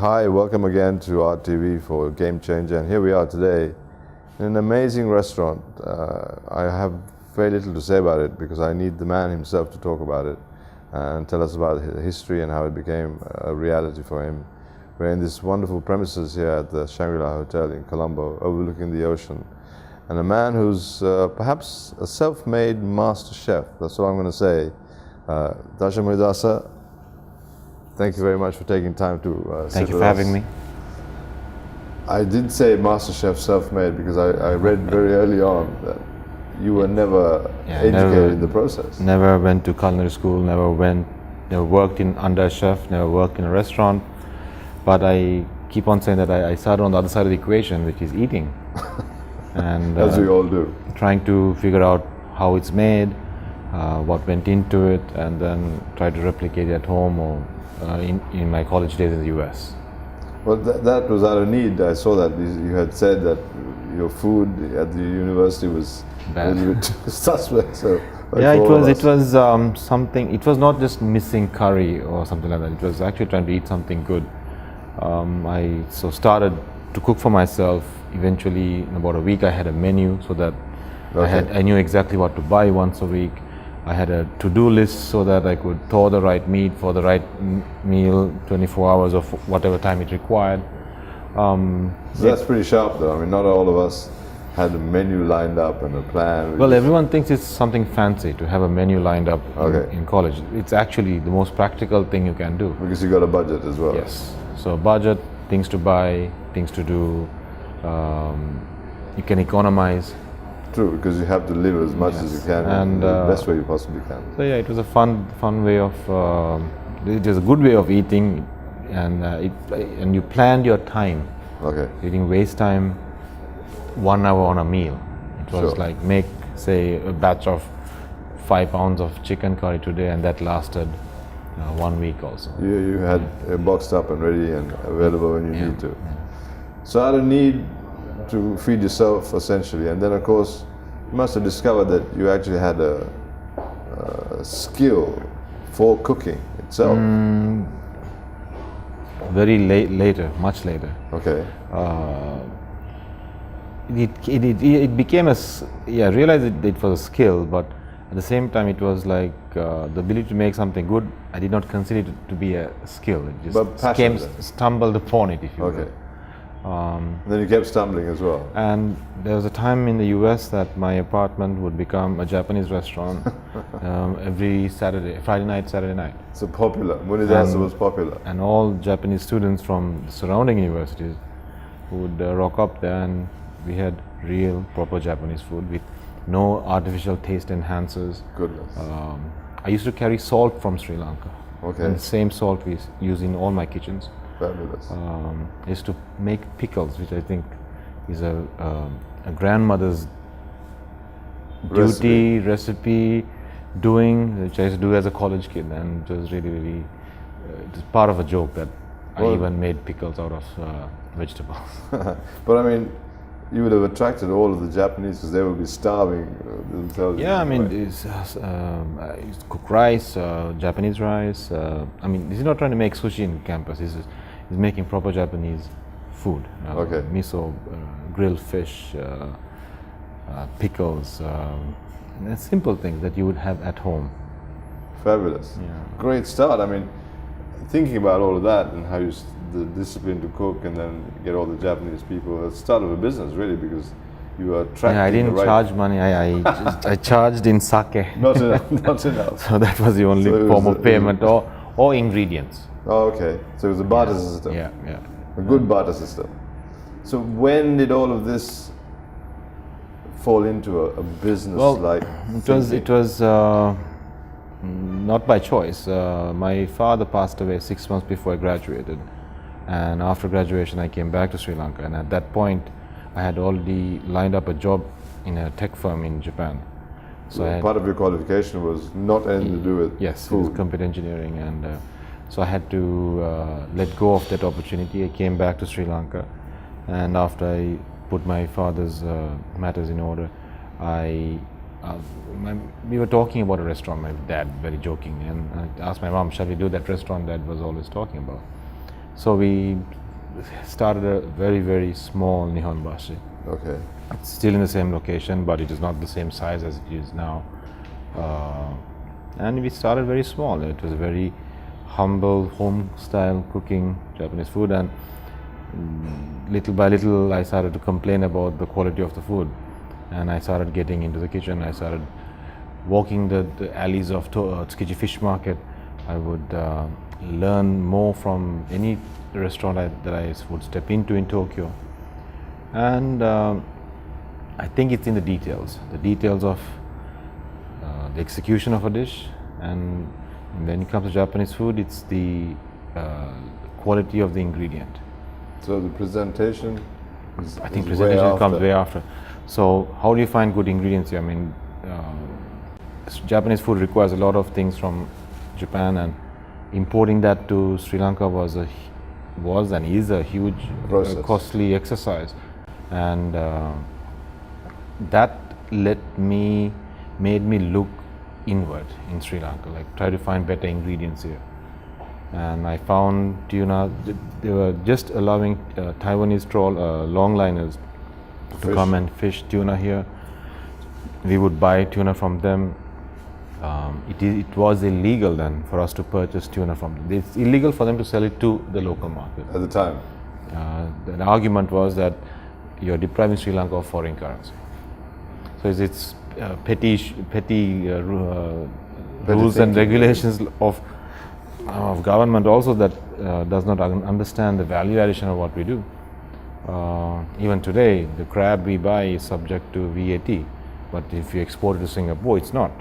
Hi, welcome again to Art TV for Game Changer, and here we are today in an amazing restaurant. I have very little to say about it because I need the man himself to talk about it and tell us about his history and how it became a reality for him. We're in this wonderful premises here at the Shangri-La Hotel in Colombo, overlooking the ocean, and a man who's perhaps a self-made master chef. That's what I'm going to say. Darshan Munidasa, thank you very much for taking time to Thank you for having me. I did say master chef self-made because I read very early on that you were never educated in the process. Never went to culinary school, never worked under a chef, never worked in a restaurant. But I keep on saying that I started on the other side of the equation, which is eating. And as we all do. Trying to figure out how it's made, what went into it, and then try to replicate it at home or in my college days in the US. Well, that was out of need. I saw that you had said that your food at the university was bad, a little bit suspect. So yeah, it was something. It was not just missing curry or something like that. It was actually trying to eat something good. I started to cook for myself. Eventually, in about a week, I had a menu so that I knew exactly what to buy once a week. I had a to-do list so that I could thaw the right meat for the right meal, 24 hours of whatever time it required. So that's pretty sharp though. I mean, not all of us had a menu lined up and a plan. Well, everyone thinks it's something fancy to have a menu lined up in college. It's actually the most practical thing you can do. Because you got a budget as well. Yes. So budget, things to buy, things to do. You can economize. True, because you have to live as much as you can in the best way you possibly can. So yeah, it was a fun way of. It was a good way of eating, and you planned your time. Okay. You didn't waste time. 1 hour on a meal. It was like make say a batch of 5 pounds of chicken curry today, and that lasted 1 week also. You had it boxed up and ready and available when you need to. Yeah. So out of need to feed yourself essentially, and then of course you must have discovered that you actually had a skill for cooking itself. Very later, much later. Okay. It became I realized it was a skill, but at the same time it was like the ability to make something good. I did not consider it to be a skill. It just stumbled upon it, if you will. Then you kept stumbling as well. And there was a time in the US that my apartment would become a Japanese restaurant every Friday night, Saturday night. So popular. Munidasa was popular. And all Japanese students from the surrounding universities would rock up there, and we had real, proper Japanese food with no artificial taste enhancers. Goodness. I used to carry salt from Sri Lanka. Okay. And the same salt we use in all my kitchens. Fabulous. I used to make pickles, which I think is a grandmother's recipe doing, which I used to do as a college kid, and it was really it was part of a joke that I even made pickles out of vegetables. But I mean, you would have attracted all of the Japanese because they would be starving themselves. Yeah, I mean, I used to cook rice, Japanese rice. I mean, he's not trying to make sushi in campus. He's making proper Japanese food. Miso, grilled fish, pickles, and simple things that you would have at home. Fabulous. Yeah. Great start. I mean, thinking about all of that and how the discipline to cook and then get all the Japanese people, it's the start of a business really, because you are attracting. Yeah, I didn't charge money. I charged in sake. Not enough. So that was the only form of payment, or ingredients. Oh, okay. So it was a barter system. Yeah. A good barter system. So when did all of this fall into a business like? It was not by choice. My father passed away 6 months before I graduated, and after graduation I came back to Sri Lanka, and at that point I had already lined up a job in a tech firm in Japan. So part of your qualification was not anything to do with food. It was computer engineering, and so I had to let go of that opportunity. I came back to Sri Lanka, and after I put my father's matters in order, we were talking about a restaurant, my dad, very joking, and I asked my mom, shall we do that restaurant Dad was always talking about? So we started a very, very small Nihonbashi. Okay. It's still in the same location, but it is not the same size as it is now. And we started very small. It was a very humble, home-style cooking Japanese food, and little by little I started to complain about the quality of the food, and I started getting into the kitchen. I started walking the alleys of Tsukiji Fish Market. I would learn more from any restaurant that I would step into in Tokyo, and I think it's in the details of the execution of a dish, and when it comes to Japanese food, it's the quality of the ingredient. So the presentation is, I think is presentation comes way after. So how do you find good ingredients here? I mean, Japanese food requires a lot of things from Japan, and importing that to Sri Lanka was and is a huge costly exercise, and that made me look inward in Sri Lanka, like try to find better ingredients here. And I found tuna. They were just allowing Taiwanese longliners to come and fish tuna here. We would buy tuna from them. It was illegal then for us to purchase tuna from them. It's illegal for them to sell it to the local market. At the time? The argument was that you're depriving Sri Lanka of foreign currency. So it's petty rules and regulations of government also that does not understand the value addition of what we do. Even today, the crab we buy is subject to VAT, but if you export it to Singapore, it's not.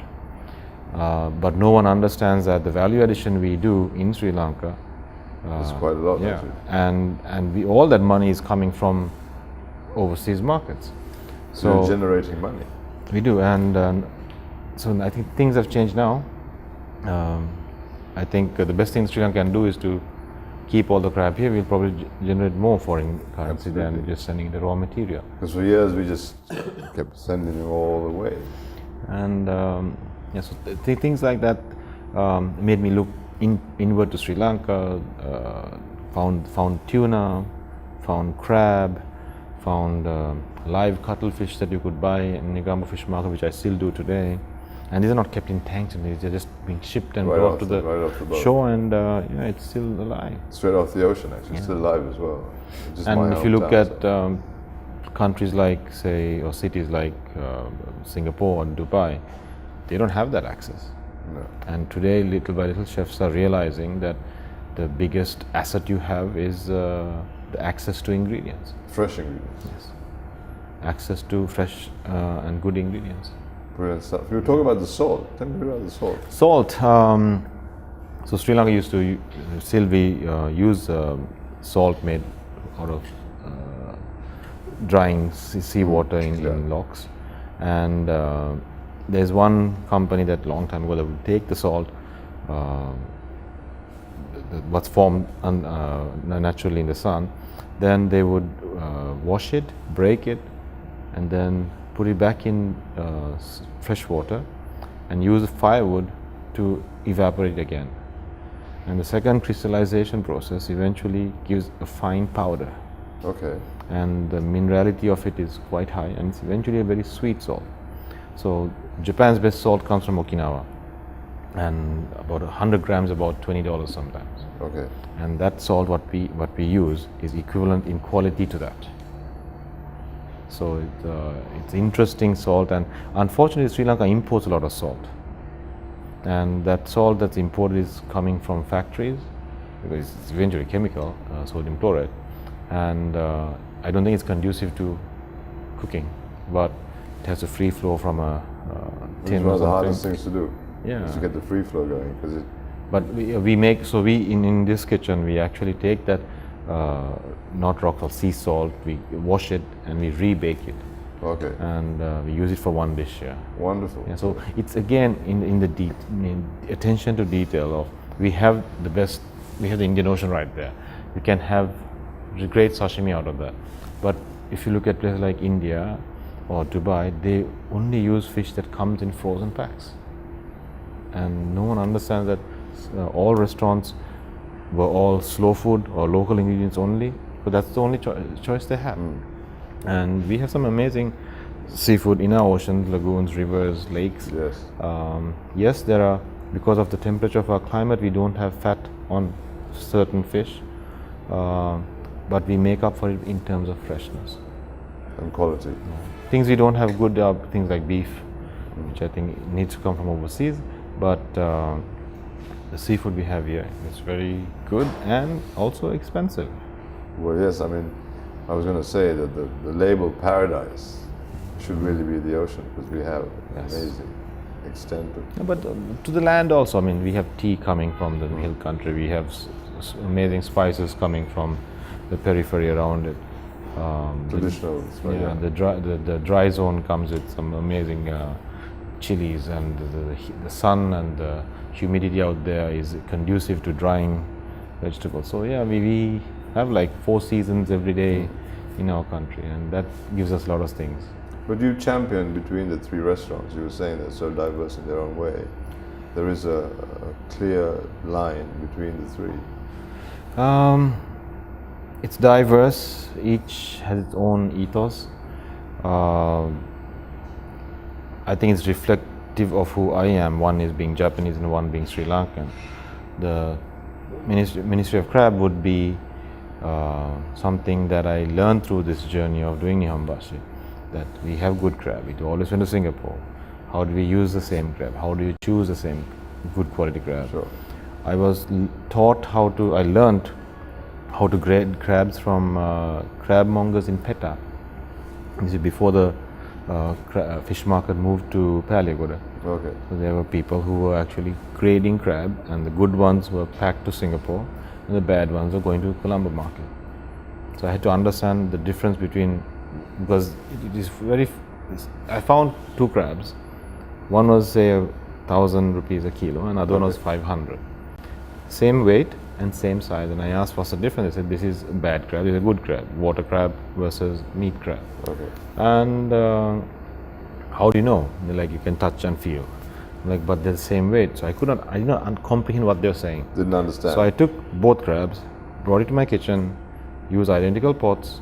But no one understands that the value addition we do in Sri Lanka. That's quite a lot. Yeah, and all that money is coming from overseas markets. So you're generating money. We do, and so I think things have changed now. I think the best thing Sri Lanka can do is to keep all the crab here. We'll probably generate more foreign currency than just sending the raw material. Because for years we just kept sending it all the way. And yeah, so things like that made me look inward to Sri Lanka. Found tuna, found crab, found live cuttlefish that you could buy in Nihonbashi fish market, which I still do today. And these are not kept in tanks, and they're just being shipped and brought to the shore, and yeah, it's still alive. Straight off the ocean, actually, it's still alive as well. And if you look at countries like, say, or cities like Singapore and Dubai, they don't have that access. No. And today, little by little, chefs are realizing that the biggest asset you have is the access to ingredients. Fresh ingredients. Yes. Access to fresh and good ingredients. Brilliant stuff. We were talking about the salt. Tell me about the salt. Salt. So Sri Lanka used to use salt made out of drying seawater in lochs, and there's one company that long time ago that would take the salt, what's formed naturally in the sun, then they would wash it, break it, and then put it back in fresh water and use firewood to evaporate again. And the second crystallization process eventually gives a fine powder. Okay. And the minerality of it is quite high, and it's eventually a very sweet salt. So Japan's best salt comes from Okinawa, and about 100 grams, about $20 sometimes. Okay. And that salt, what we use, is equivalent in quality to that. So it's interesting salt, and unfortunately Sri Lanka imports a lot of salt, and that salt that's imported is coming from factories because it's eventually chemical, sodium chloride, and I don't think it's conducive to cooking, but it has a free flow from a tin. It's one of the hardest things to do. Yeah. Is to get the free flow going, because it. But we make, so in this kitchen we actually take that not rock salt, sea salt, we wash it and we rebake it. Okay. And we use it for one dish. Yeah. Wonderful. Yeah, so it's again in the attention to detail of, we have the Indian Ocean right there. You can have great sashimi out of that. But if you look at places like India or Dubai, they only use fish that comes in frozen packs. And no one understands that all restaurants were all slow food or local ingredients only, but that's the only choice they have. And we have some amazing seafood in our oceans, lagoons, rivers, lakes. Yes. Yes, there are, because of the temperature of our climate, we don't have fat on certain fish, but we make up for it in terms of freshness. And quality. Things we don't have good are things like beef, which I think needs to come from overseas, but the seafood we have here is very good and also expensive. Well, yes, I mean, I was going to say that the label paradise should really be the ocean, because we have amazing extent of... Yeah, but to the land also, I mean, we have tea coming from the hill country, we have amazing spices coming from the periphery around it. Traditional. The dry zone comes with some amazing chilies, and the sun and the humidity out there is conducive to drying vegetables. So yeah, we have like 4 seasons every day in our country, and that gives us a lot of things. But you champion between the 3 restaurants. You were saying they're so diverse in their own way. There is a clear line between the 3. It's diverse. Each has its own ethos. I think it's reflective of who I am. One is being Japanese and one being Sri Lankan. The Ministry of Crab would be something that I learned through this journey of doing Nihonbashi, that we have good crab. We always went to Singapore. How do we use the same crab? How do you choose the same good quality crab? Sure. I was taught I learned how to grade crabs from crab mongers in Peta. This is before the fish market moved to Paliagoda. Okay. So there were people who were actually grading crab, and the good ones were packed to Singapore, and the bad ones were going to Colombo market. So I had to understand the difference between, because it is I found 2 crabs. One was say 1,000 rupees a kilo, and another one was 500. Same weight and same size, and I asked what's the difference. They said this is a bad crab, this is a good crab, water crab versus meat crab. Okay. And how do you know? They're like, you can touch and feel. I'm like, but they're the same weight. So I did not comprehend what they were saying. Didn't understand. So I took both crabs, brought it to my kitchen, used identical pots,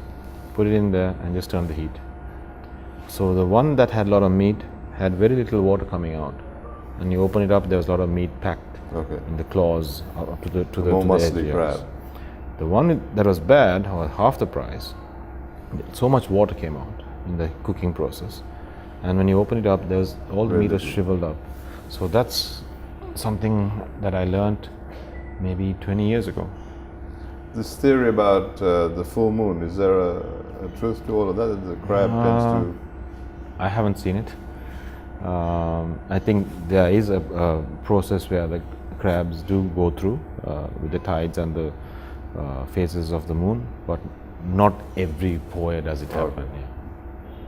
put it in there, and just turned the heat. So the one that had a lot of meat had very little water coming out, and you open it up, there was a lot of meat packed in the claws up to the more muscly edge. crab. The one that was bad, or half the price, so much water came out in the cooking process, and when you open it up, there's all the meat was shriveled up. So that's something that I learned maybe 20 years ago. This theory about the full moon, is there a truth to all of that? That the crab tends to... I haven't seen it. I think there is a process where the crabs do go through with the tides and the phases of the moon, but not every poet does it happen. Okay.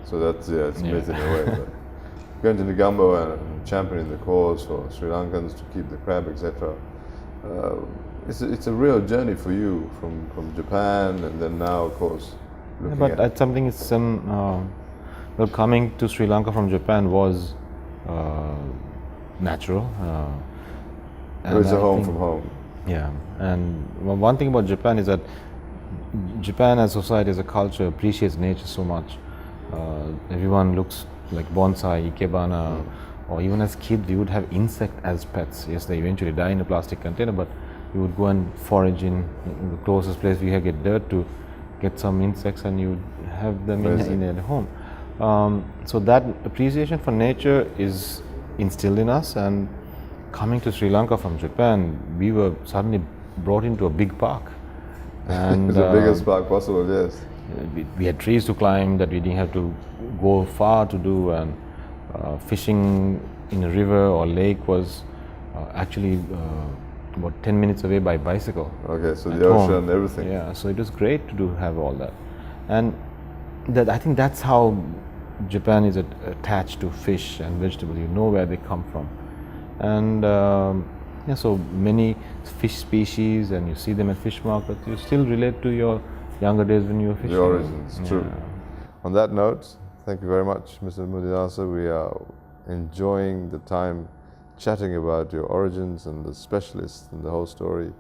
So that's, it's myth in a way. But going to Negombo and championing the cause for Sri Lankans to keep the crab, etc. It's a real journey for you from Japan, and then now, of course, looking at... that's something. It's well, coming to Sri Lanka from Japan was natural. It's a home from home. Yeah, and one thing about Japan is that Japan as a society, as a culture, appreciates nature so much. Everyone looks like bonsai, ikebana, or even as kids, we would have insect as pets. Yes, they eventually die in a plastic container, but you would go and forage in the closest place we get dirt to get some insects, and you would have them in at home. So that appreciation for nature is instilled in us, and coming to Sri Lanka from Japan, we were suddenly brought into a big park. And the biggest park possible, yes. We had trees to climb that we didn't have to go far to do, and fishing in a river or lake was actually about 10 minutes away by bicycle. Okay, so the ocean, everything. Yeah, so it was great to have all that. And I think that's how Japan is attached to fish and vegetables. You know where they come from. And so many fish species, and you see them at fish markets. You still relate to your younger days when you were fishing. The origins, true. On that note, thank you very much, Mr. Munidasa. We are enjoying the time chatting about your origins and the specialists and the whole story.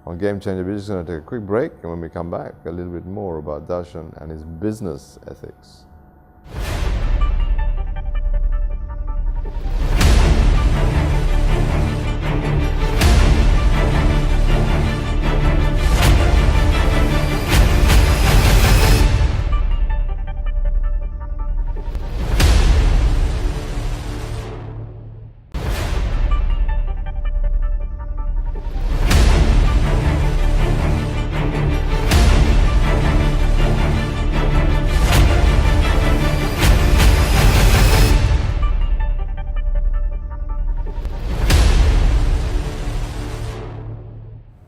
On Game Changer, we're just going to take a quick break, and when we come back, a little bit more about Darshan and his business ethics.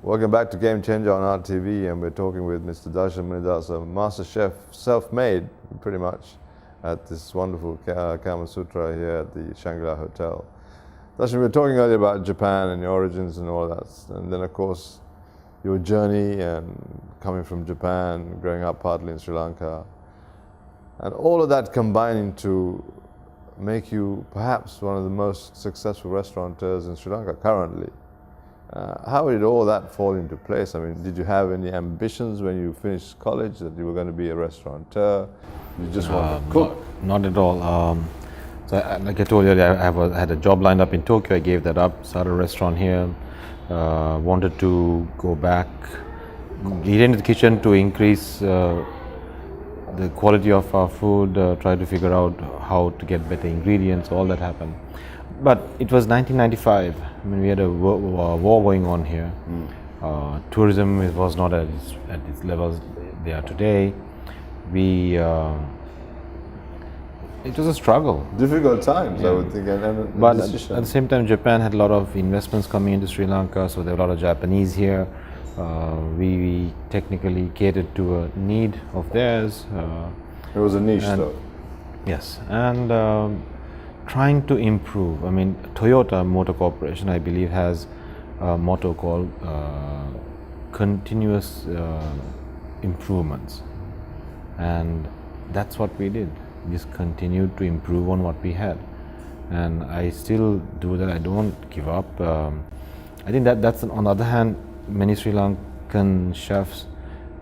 Welcome back to Game Changer on RTV, and we're talking with Mr. Darshan Munidasa, Master Chef, self-made pretty much, at this wonderful KaemaSutra here at the Shangri-La Hotel. Darshan, we were talking earlier about Japan and your origins and all that, and then of course your journey and coming from Japan, growing up partly in Sri Lanka, and all of that combining to make you perhaps one of the most successful restaurateurs in Sri Lanka currently. How did all that fall into place? I mean, did you have any ambitions when you finished college that you were going to be a restaurateur? You just want to cook? Not at all. Like I told you earlier, I had a job lined up in Tokyo. I gave that up, started a restaurant here, wanted to go back, get into the kitchen to increase the quality of our food, try to figure out how to get better ingredients, all that happened. But it was 1995. I mean, we had a war going on here. Tourism was not at its levels they are today. It was a struggle. Difficult times, yeah. I would think. But at the same time, Japan had a lot of investments coming into Sri Lanka, so there were a lot of Japanese here. We technically catered to a need of theirs. It was a niche, though. Yes, and trying to improve. I mean, Toyota Motor Corporation, I believe, has a motto called continuous improvements, and that's what we did. We just continued to improve on what we had, and I still do that. I don't give up. I think that's on the other hand, many Sri Lankan chefs,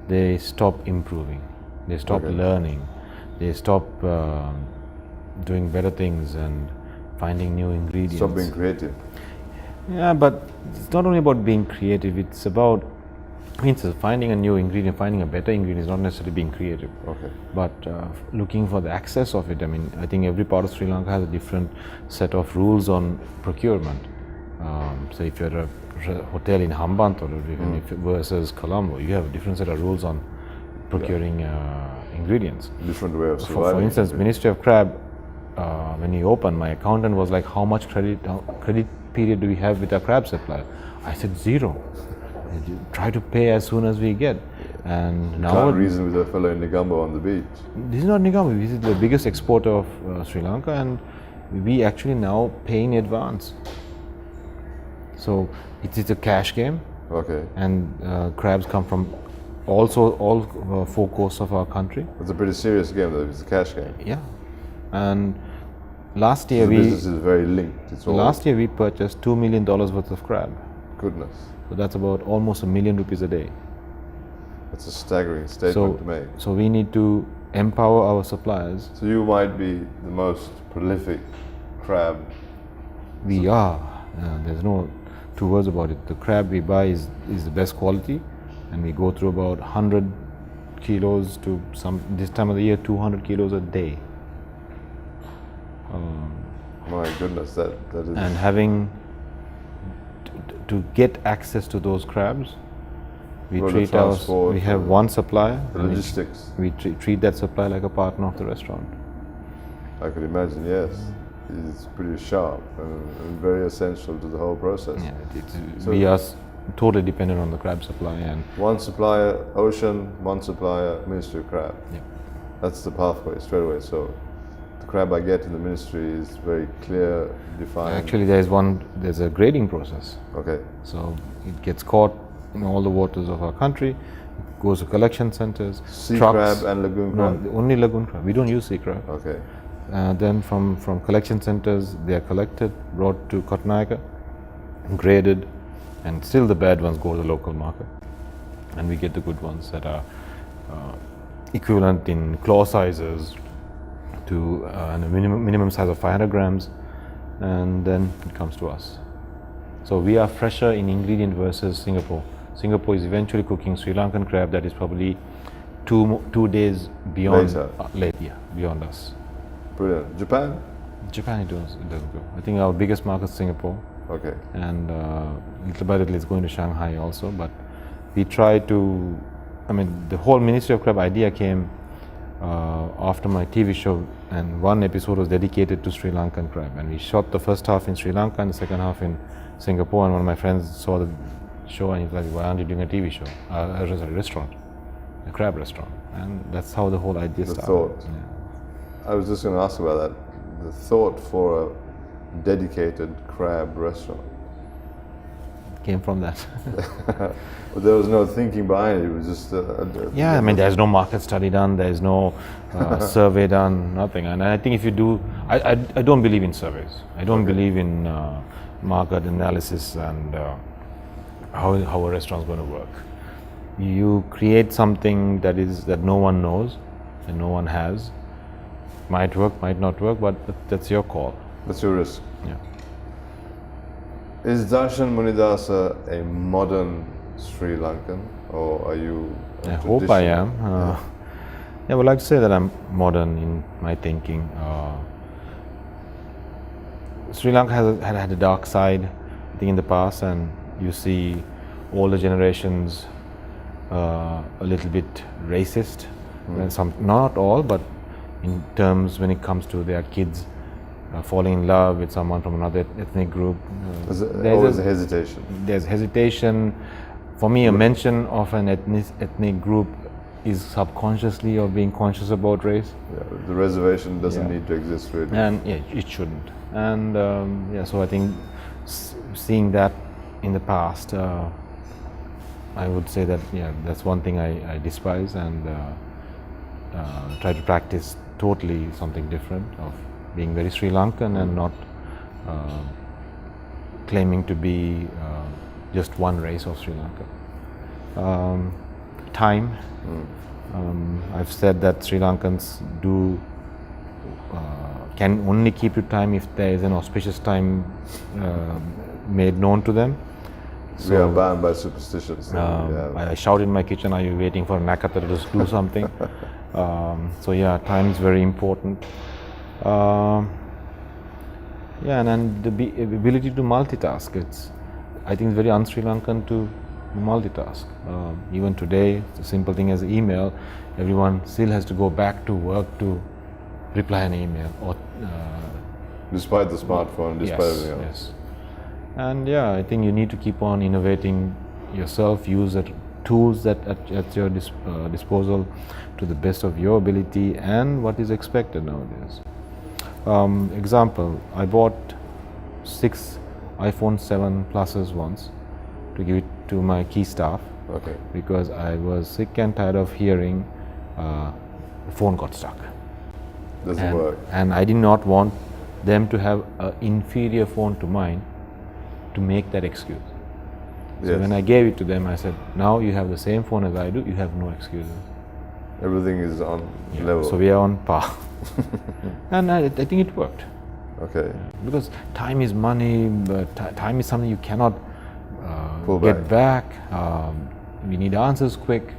they stop improving, they stop learning, they stop doing better things and finding new ingredients. Stop being creative. Yeah, but it's not only about being creative, it's about finding a new ingredient, finding a better ingredient is not necessarily being creative. Okay. But looking for the access of it. I mean, I think every part of Sri Lanka has a different set of rules on procurement. So if you're a hotel in Hambantota, even if versus Colombo, you have a different set of rules on procuring ingredients. Different way of surviving. For instance, Ministry of Crab, when you open, my accountant was like, how much credit period do we have with our crab supplier? I said 0. Try to pay as soon as we get. And now can't reason with a fellow in Nihonbashi on the beach. This is not Nihonbashi. This is the biggest exporter of Sri Lanka, and we actually now pay in advance. So it's a cash game. Okay. And crabs come from all 4 coasts of our country. It's a pretty serious game, though. It's a cash game. Yeah. And last year the business is very linked. Last year we purchased $2 million worth of crab. Goodness. So that's about almost $1 million a day. That's a staggering statement to make. So we need to empower our suppliers. So you might be the most prolific crab. We are. There's no 2 words about it. The crab we buy is the best quality, and we go through about 100 kilos to this time of the year 200 kilos a day. My goodness, that is. And having to get access to those crabs, we have one supplier. The logistics. We treat that supplier like a partner of the restaurant. I could imagine, yes. It's pretty sharp and very essential to the whole process. Yeah, we are totally dependent on the crab supply. And one supplier, ocean, one supplier, Ministry of Crab. Yeah. That's the pathway, straight away. So the crab I get in the ministry is very clear, defined. Actually, there's a grading process. Okay. So it gets caught in all the waters of our country, it goes to collection centers. Sea crab and lagoon crab? No, only lagoon crab. We don't use sea crab. Okay. Then from collection centers, they are collected, brought to Kotnayaka, graded, and still the bad ones go to the local market, and we get the good ones that are equivalent in claw sizes to a minimum size of 500 grams, and then it comes to us. So we are fresher in ingredient versus Singapore. Singapore is eventually cooking Sri Lankan crab that is probably 2 days beyond beyond us. Brilliant. Japan? Japan it doesn't go. I think our biggest market is Singapore. Okay. And little by little it's going to Shanghai also, but we try to, I mean, the whole Ministry of Crab idea came after my TV show, and one episode was dedicated to Sri Lankan crab, and we shot the first half in Sri Lanka and the second half in Singapore, and one of my friends saw the show and he's like, why aren't you doing a TV show, a restaurant, a crab restaurant? And that's how the whole idea started. Thought. Yeah. I was just going to ask about that. The thought for a dedicated crab restaurant came from that. But there was no thinking behind it. It was just yeah, I mean, there's no market study done, there's no survey done, nothing. And I think if you do, I don't believe in surveys. I don't believe in market analysis and how a restaurant's going to work. You create something that no one knows and no one has. Might work, might not work, but that's your call. That's your risk. Yeah. Is Darshan Munidasa a modern Sri Lankan, or are you? I hope I am. Yeah, I would like to say that I'm modern in my thinking. Sri Lanka had a dark side, I think, in the past, and you see older generations a little bit racist. And some, not all, but in terms when it comes to their kids falling in love with someone from another ethnic group. There's always a hesitation. There's hesitation. For me, a mention of an ethnic group is subconsciously or being conscious about race. Yeah, the reservation doesn't need to exist really. And yeah, it shouldn't. And yeah, so I think seeing that in the past, I would say that that's one thing I despise, and try to practice totally something different, of being very Sri Lankan and not claiming to be just one race of Sri Lanka. Time. I've said that Sri Lankans can only keep to time if there is an auspicious time made known to them. So, we are bound by superstitions. I shout in my kitchen, are you waiting for Nakata to just do something? So yeah, time is very important. Yeah, and the ability to multitask. I think it's very un-Sri Lankan to multitask. Even today, the simple thing as email, everyone still has to go back to work to reply an email. Or despite the smartphone, despite everything else. Yes. And yeah, I think you need to keep on innovating yourself, use the tools that at your disposal to the best of your ability and what is expected nowadays. Example, I bought 6 iPhone 7 Pluses once to give it to my key staff. Okay. Because I was sick and tired of hearing the phone got stuck. Doesn't work. And I did not want them to have an inferior phone to mine to make that excuse. So when I gave it to them, I said, now you have the same phone as I do, you have no excuses. Everything is on level. So we are on par. And I think it worked. Okay. Because time is money, but time is something you cannot get back. We need answers quick.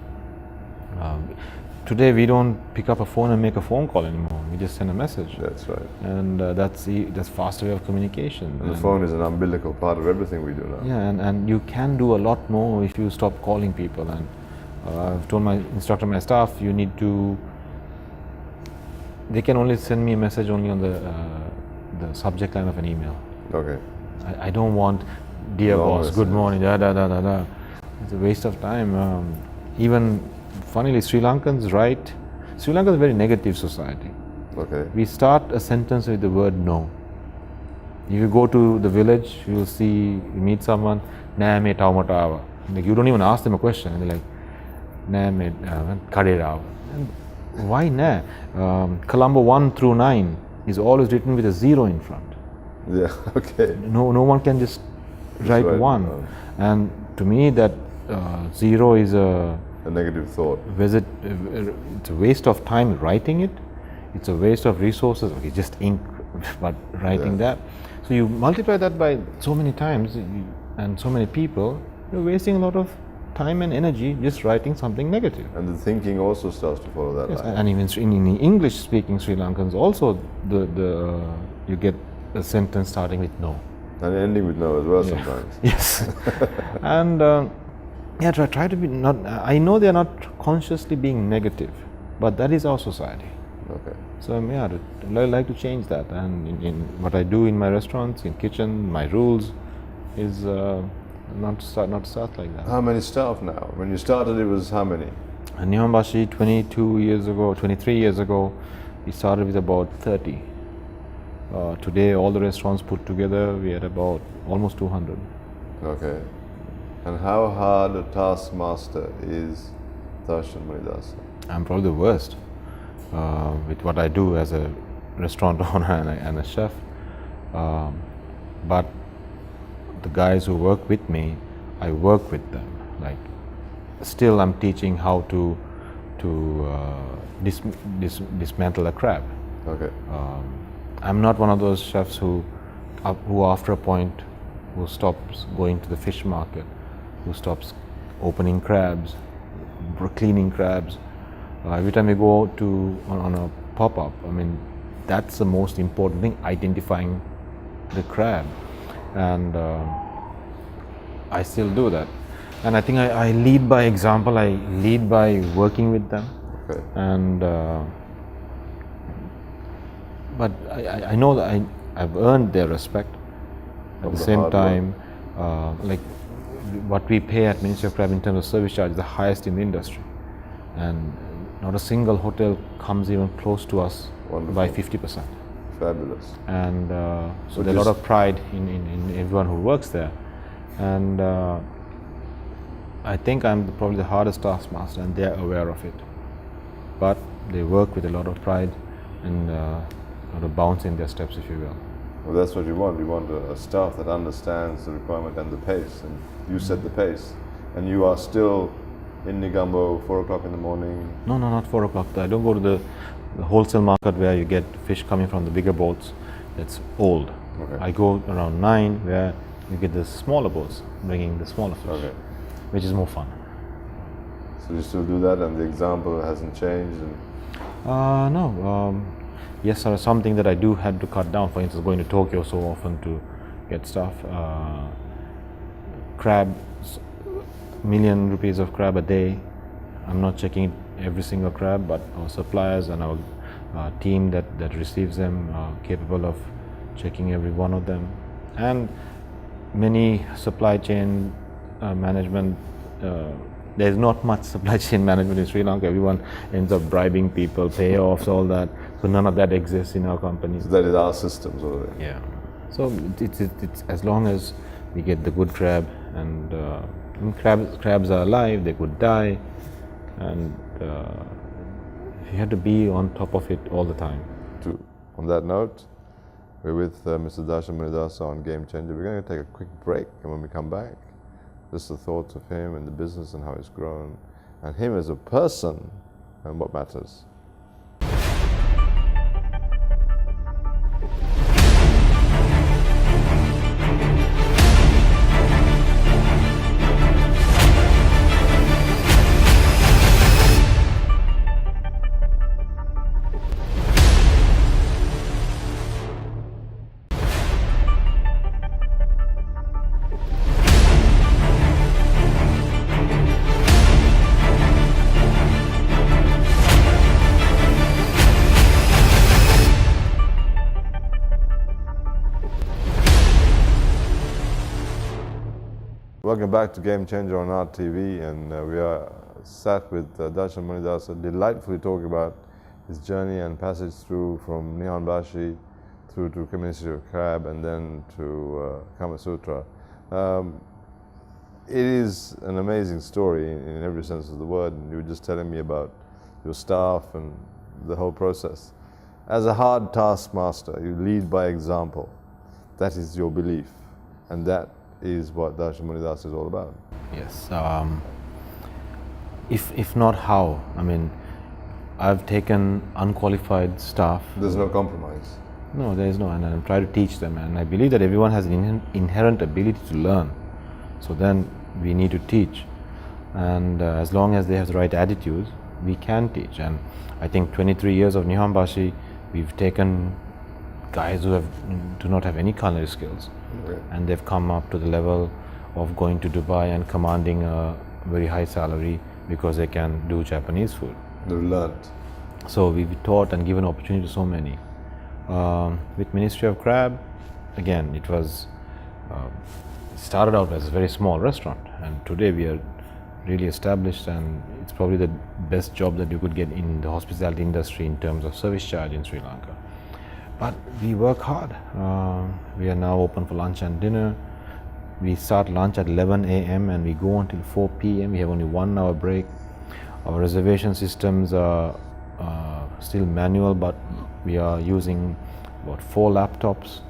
Today we don't pick up a phone and make a phone call anymore. We just send a message. That's right. And that's faster way of communication. And the phone is an umbilical part of everything we do now. Yeah, and you can do a lot more if you stop calling people. And I've told my instructor, my staff, you need to. They can only send me a message only on the subject line of an email. Okay. I don't want, dear boss, good morning, da da da da da. It's a waste of time. Even funnily, Sri Lankans write. Sri Lanka is a very negative society. Okay. We start a sentence with the word no. If you go to the village, you will see, you meet someone, nෑ මේ ටවමට ආවා. Like you don't even ask them a question. They're like, nෑ මේ කඩේට ආවා. Why nෑ? Colombo 1 through 9 is always written with a 0 in front. Yeah. Okay. No one can just write right. 1. And to me, that zero is A negative thought. it's a waste of time writing it. It's a waste of resources. Okay, just ink, but writing that. So you multiply that by so many times and so many people, you're wasting a lot of time and energy just writing something negative. And the thinking also starts to follow that line. And even in English-speaking Sri Lankans, also you get a sentence starting with no. And ending with no as well sometimes. Yes. And try to be not. I know they are not consciously being negative, but that is our society. Okay. So I like to change that. And in what I do in my restaurants, in kitchen, my rules is not to start like that. How many staff now? When you started, it was how many? Nihonbashi 23 years ago, we started with about 30. Today, all the restaurants put together, we had about almost 200. Okay. And how hard a taskmaster is Darshan Munidasa? I'm probably the worst with what I do as a restaurant owner and a chef. But the guys who work with me, I work with them. Like, still I'm teaching how to dismantle a crab. Okay. I'm not one of those chefs who after a point, who stops going to the fish market, who stops opening crabs, cleaning crabs. Every time we go on a pop-up, I mean, that's the most important thing, identifying the crab. And I still do that. And I think I lead by example, I lead by working with them. Okay. And but I know that I've earned their respect. At the same time, like what we pay at Ministry of Crab in terms of service charge is the highest in the industry. And not a single hotel comes even close to us. Wonderful. By 50%. Fabulous. And so there's a lot of pride in everyone who works there. And I think I'm probably the hardest taskmaster, and they're aware of it. But they work with a lot of pride and sort of bounce in their steps, if you will. Well, that's what you want. You want a staff that understands the requirement and the pace, and you set the pace. And you are still in Negombo 4 o'clock in the morning? No, not 4 o'clock. I don't go to the wholesale market where you get fish coming from the bigger boats. That's old. Okay. I go around 9 where you get the smaller boats bringing the smaller fish, okay, which is more fun. So you still do that, and the example hasn't changed? No. Yes, sir, something that I do had to cut down. For instance, going to Tokyo so often to get stuff. Crabs, million rupees of crab a day. I'm not checking every single crab, but our suppliers and our team that receives them are capable of checking every one of them. And many supply chain management, there's not much supply chain management in Sri Lanka. Everyone ends up bribing people, payoffs, all that. So none of that exists in our company. So that is our system, sort of thing. Yeah. So it's as long as we get the good crab, and crabs are alive, they could die, and you have to be on top of it all the time. On that note, we're with Mr. Darshan Munidasa on Game Changer. We're going to take a quick break, and when we come back, just the thoughts of him and the business and how he's grown, and him as a person and what matters. Welcome back to Game Changer on RTV, and we are sat with Darshan Munidasa, delightfully talking about his journey and passage through from Nihonbashi through to KaemaSutra Crab and then to KaemaSutra. It is an amazing story in every sense of the word, and you were just telling me about your staff and the whole process. As a hard taskmaster, you lead by example. That is your belief, and that is what Darshan Munidasa is all about. Yes. If not how, I mean, I've taken unqualified staff. There's no compromise. No, there is no, and I try to teach them, and I believe that everyone has an inherent ability to learn. So then we need to teach, and as long as they have the right attitudes, we can teach. And I think 23 years of Nihonbashi, we've taken guys who do not have any culinary skills, Okay. and they've come up to the level of going to Dubai and commanding a very high salary because they can do Japanese food. They've learned. So we've taught and given opportunity to so many. With Ministry of Crab, again, it was started out as a very small restaurant, and today we are really established, and it's probably the best job that you could get in the hospitality industry in terms of service charge in Sri Lanka. But we work hard. We are now open for lunch and dinner. We start lunch at 11 a.m. and we go until 4 p.m. We have only 1 hour break. Our reservation systems are still manual, but we are using about 4 laptops.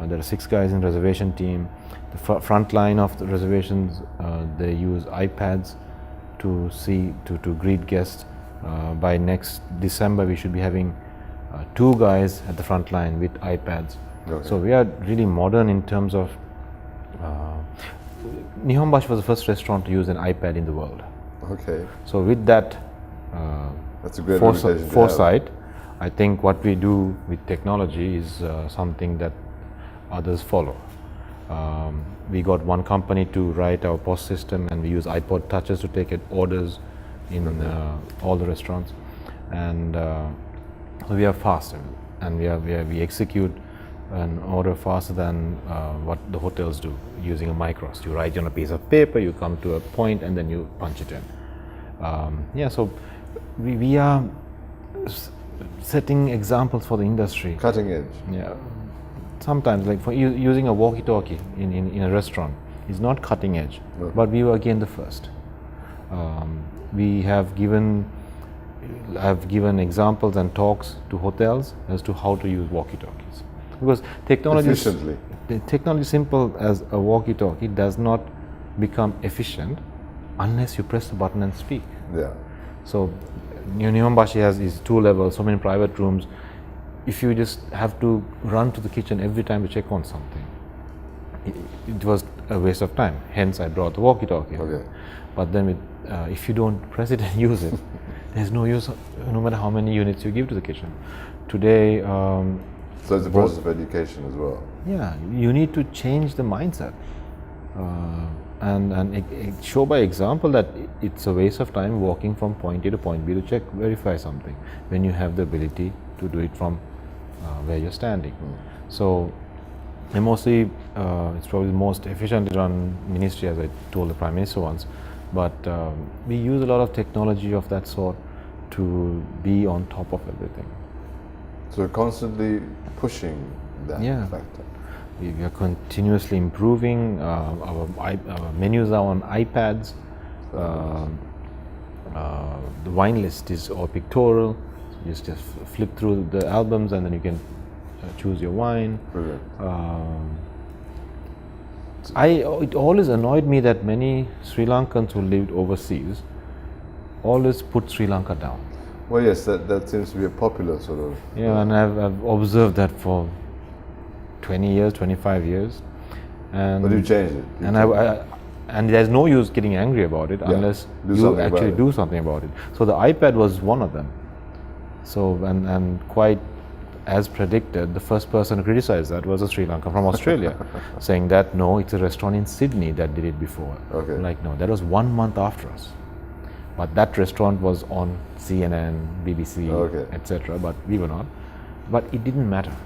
There are 6 guys in reservation team. The front line of the reservations, they use iPads to greet guests. By next December, we should be having 2 guys at the front line with iPads. Okay. So we are really modern in terms of. Nihonbashi was the first restaurant to use an iPad in the world. Okay. So with that That's a great reputation to have. foresight, I think what we do with technology is something that others follow. We got one company to write our POS system, and we use iPod touches to take orders in all the restaurants, and so we are faster, and we execute an order faster than what the hotels do using a micros. You write on a piece of paper, you come to a point, and then you punch it in. So we are setting examples for the industry. Cutting edge. Yeah. Sometimes, like for using a walkie-talkie in a restaurant is not cutting edge, No. but we were again the first. We have given examples and talks to hotels as to how to use walkie-talkies, because technology Efficiently. technology simple as a walkie-talkie does not become efficient unless you press the button and speak. Yeah. So Nihonbashi has these 2 levels, so many private rooms. If you just have to run to the kitchen every time to check on something, it was a waste of time. Hence, I brought the walkie-talkie. Okay. But then, if you don't press it and use it, there's no use, no matter how many units you give to the kitchen. Today, So it's a process of education as well. yeah, you need to change the mindset and show by example that it's a waste of time walking from point A to point B to verify something when you have the ability to do it from where you're standing. So mostly it's probably the most efficiently run ministry, as I told the Prime Minister once, but we use a lot of technology of that sort to be on top of everything. So we're constantly pushing that Yeah. factor. We are continuously improving. Our menus are on iPads. The wine list is all pictorial. You just flip through the albums, and then you can choose your wine. Brilliant. It always annoyed me that many Sri Lankans who lived overseas always put Sri Lanka down. Well, yes, that seems to be a popular sort of. Yeah, and I've observed that for 20 years, 25 years. And But you changed it. And there's no use getting angry about it unless Do you something actually about it. do something about it. So the iPad was one of them. So and quite as predicted, the first person to criticize that was a Sri Lanka from Australia, saying that no, it's a restaurant in Sydney that did it before. Okay. Like no, that was 1 month after us. But that restaurant was on CNN, BBC, Okay. etc. But we were not. But it didn't matter.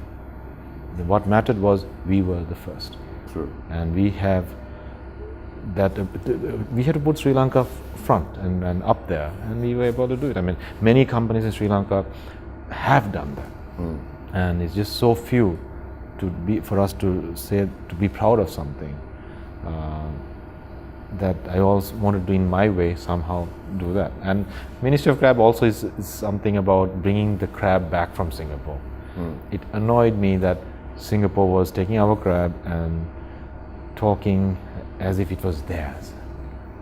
What mattered was we were the first. True. And we have that. We had to put Sri Lanka front and up there, and we were able to do it. I mean, many companies in Sri Lanka have done that, and it's just so few for us to say, to be proud of something. That I also wanted to, in my way, somehow do that. And Ministry of Crab also is something about bringing the crab back from Singapore. It annoyed me that Singapore was taking our crab and talking as if it was theirs.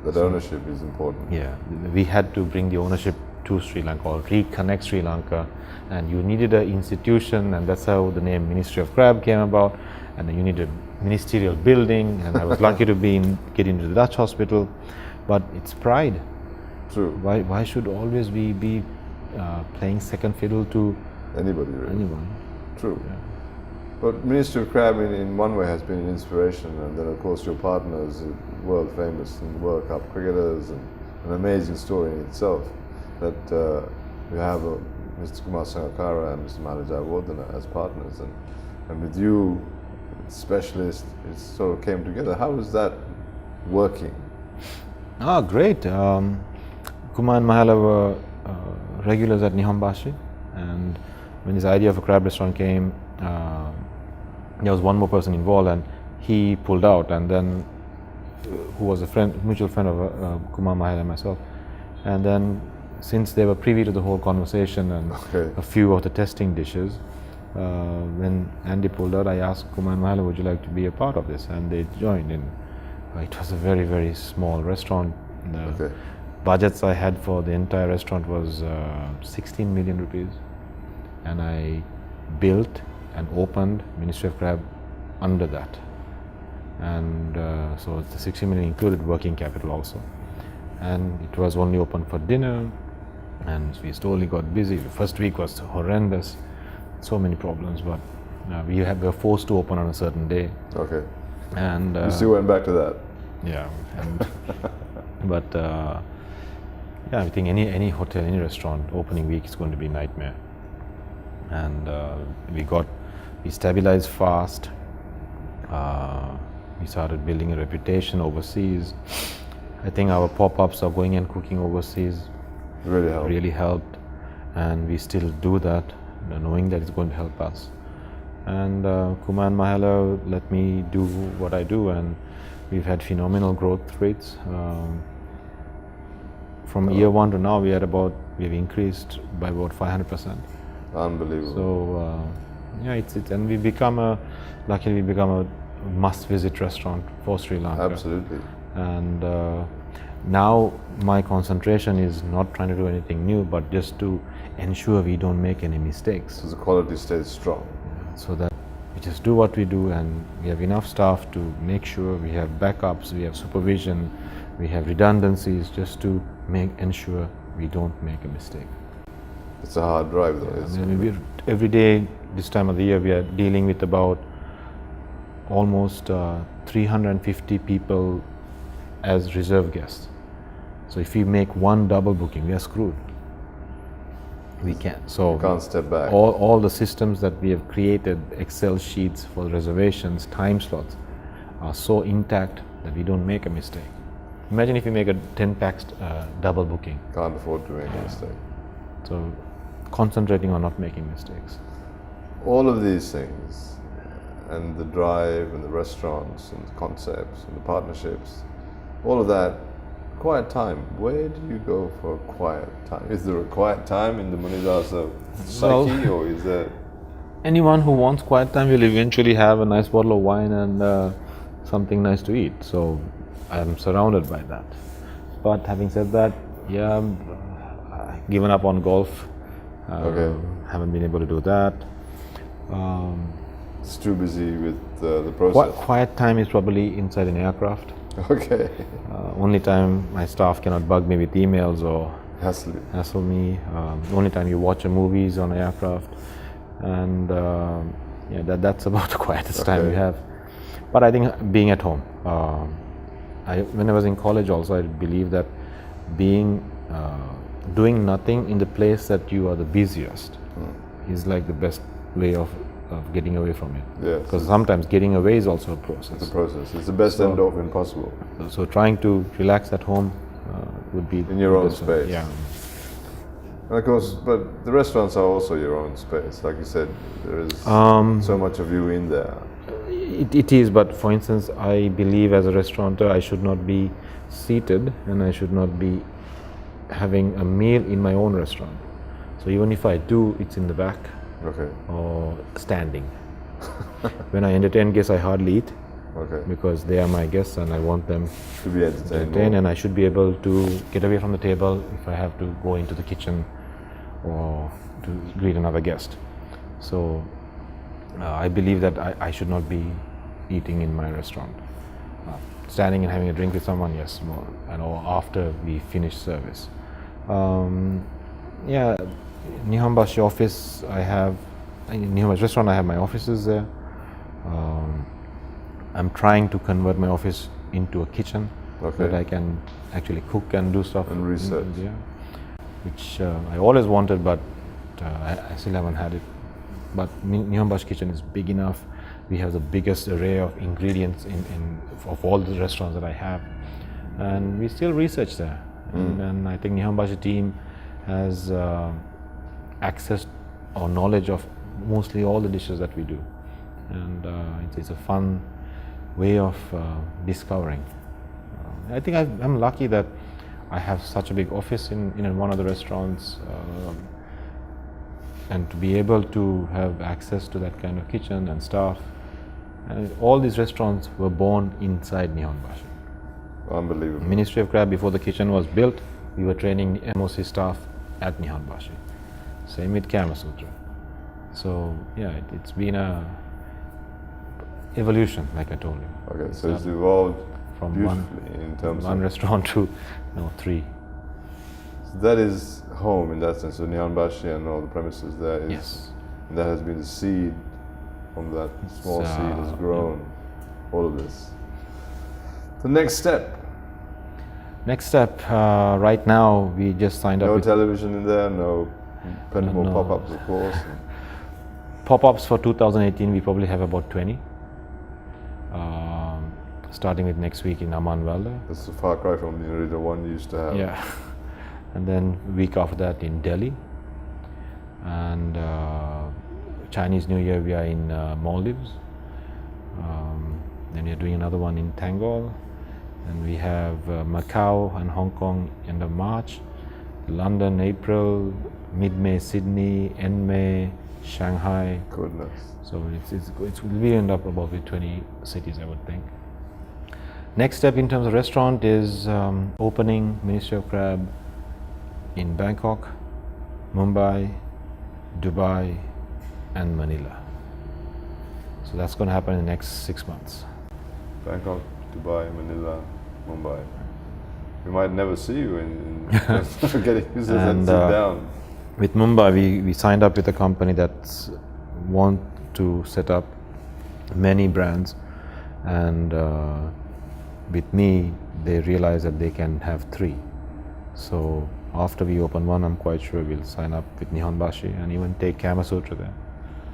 That ownership is important. Yeah, we had to bring the ownership to Sri Lanka or reconnect Sri Lanka, and you needed an institution, and that's how the name Ministry of Crab came about. And then you needed a ministerial building, and I was lucky to get into the Dutch hospital. But it's pride. True. Why should always we be playing second fiddle to Anybody really. anyone? True. Yeah. But Ministry of Crab in one way has been an inspiration, and then of course your partners are world famous and World Cup cricketers, and an amazing story in itself that you have Mr. Kumar Sangakkara and Mr. Malaja Wardana as partners, and with you, specialist, it sort of came together. How is that working? Great. Kumar and Mahala were regulars at Nihonbashi, and when this idea of a crab restaurant came, there was one more person involved, and he pulled out, and then who was a mutual friend of Kumar, Mahala and myself. And then since they were privy to the whole conversation and a few of the testing dishes, when Andy pulled out, I asked Kumar and Mahala, would you like to be a part of this? And they joined in. It was a very, very small restaurant. The budgets I had for the entire restaurant was 16 million rupees. And I built and opened Ministry of Crab under that. And so the 60 million included working capital also. And it was only open for dinner, and we slowly got busy. The first week was horrendous, so many problems, but we were forced to open on a certain day. Okay. And you still went back to that? Yeah. And but yeah, I think any hotel, any restaurant, opening week is going to be a nightmare. And we stabilized fast. We started building a reputation overseas. I think our pop-ups of going and cooking overseas really helped, and we still do that, knowing that it's going to help us. And Kumar and Mahala let me do what I do, and we've had phenomenal growth rates. From year one to now, we've increased by about 500%. Unbelievable. So yeah, and luckily we become a must-visit restaurant for Sri Lanka. Absolutely. And now my concentration is not trying to do anything new, but just to ensure we don't make any mistakes. So the quality stays strong. So that we just do what we do, and we have enough staff to make sure we have backups, we have supervision, we have redundancies, just to ensure we don't make a mistake. It's a hard drive though. Yeah, every day this time of the year we are dealing with about almost 350 people as reserve guests. So if we make one double booking, we are screwed. We can't. So you can't step back. All the systems that we have created, Excel sheets for reservations, time slots, are so intact that we don't make a mistake. Imagine if you make a 10 packs double booking. Can't afford to make a mistake. So concentrating on not making mistakes. All of these things, and the drive and the restaurants and the concepts and the partnerships, all of that, quiet time. Where do you go for quiet time? Is there a quiet time in the Munidasa psyche, or is there? Anyone who wants quiet time will eventually have a nice bottle of wine and something nice to eat. So I'm surrounded by that. But having said that, yeah, I've given up on golf. Haven't been able to do that. It's too busy with the process. Quiet time is probably inside an aircraft. Okay. Only time my staff cannot bug me with emails or hassle me. Only time you watch a movie is on an aircraft, and yeah, that's about the quietest time we have. But I think being at home. When I was in college, also I believe that doing nothing in the place that you are the busiest is like the best way of getting away from it. Yes. Because sometimes getting away is also a process. It's a process. It's the best endorphin possible. So trying to relax at home would be in your own space. Yeah. And of course, but the restaurants are also your own space. Like you said, there is so much of you in there. It is, but for instance, I believe as a restaurateur, I should not be seated and I should not be having a meal in my own restaurant. So even if I do, it's in the back or standing. When I entertain guests, I hardly eat. Okay. because they are my guests and I want them To be entertained. entertained, and I should be able to get away from the table if I have to go into the kitchen or to greet another guest. So I believe that I should not be eating in my restaurant. Standing and having a drink with someone, yes, more, and or after we finish service. Yeah, Nihonbashi office, in Nihonbashi restaurant I have my offices there. I'm trying to convert my office into a kitchen, Okay. so that I can actually cook and do stuff. And research. Yeah, which I always wanted, but I still haven't had it. But Nihonbashi kitchen is big enough. We have the biggest array of ingredients of all the restaurants that I have, and we still research there. And I think Nihonbashi team has access or knowledge of mostly all the dishes that we do, and it's a fun way of discovering. I think I'm lucky that I have such a big office in one of the restaurants, and to be able to have access to that kind of kitchen and staff. And all these restaurants were born inside Nihonbashi. Unbelievable. Ministry of Crab, before the kitchen was built, we were training the MOC staff at Nihonbashi. Same with KaemaSutra. So yeah, it's been a evolution, like I told you. Okay, so it's evolved from beautifully in terms one of... restaurant to 3. So that is home in that sense. So Nihonbashi and all the premises there is... Yes. That has been the seed. From that small seed has grown all of this. The next step. Next step, right now we just signed up No with television in there, no plenty more No. pop-ups, of course. pop-ups for 2018. We probably have about 20. Starting with next week in Amanwalde. That's a far cry from the original one you used to have. Yeah. And then week after that in Delhi. And Chinese New Year we are in Maldives. Then we are doing another one in Tangol. And we have Macau and Hong Kong end of March. London, April, mid-May, Sydney, end May, Shanghai. Goodness. So we end up about with 20 cities, I would think. Next step in terms of restaurant is opening Ministry of Crab in Bangkok, Mumbai, Dubai, and Manila. So that's going to happen in the next 6 months. Bangkok, Dubai, Manila, Mumbai. We might never see you in getting users and sit down. With Mumbai, we signed up with a company that want to set up many brands, and with me, they realize that they can have 3. So after we open one, I'm quite sure we'll sign up with Nihonbashi and even take KaemaSutra there.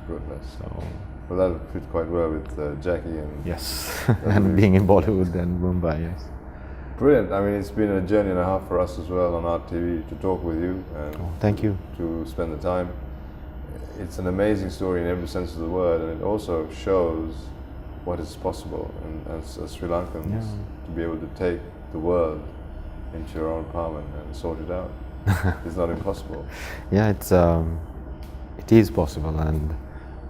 Goodness. So Well, that would fit quite well with Jackie and... yes, and being in Bollywood and Mumbai, yes. Brilliant. I mean, it's been a journey and a half for us as well on Art TV to talk with you and Thank you. to spend the time. It's an amazing story in every sense of the word, and it also shows what is possible. And as Sri Lankans, to be able to take the world into your own palm and sort it out, it's not impossible. Yeah, it is possible, and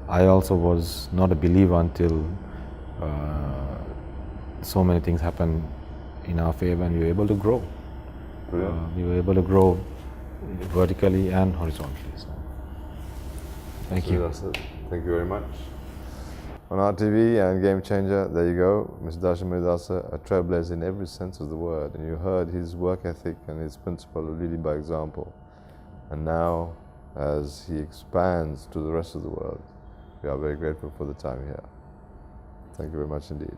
I also was not a believer until so many things happened in our favor, and we were able to grow. Brilliant. We were able to grow vertically and horizontally. So, thank So you. that's it. Thank you very much. On RTV and Game Changer, there you go. Mr. Darshan Munidasa, a trailblazer in every sense of the word. And you heard his work ethic and his principle of leading by example. And now, as he expands to the rest of the world, we are very grateful for the time here. Thank you very much indeed.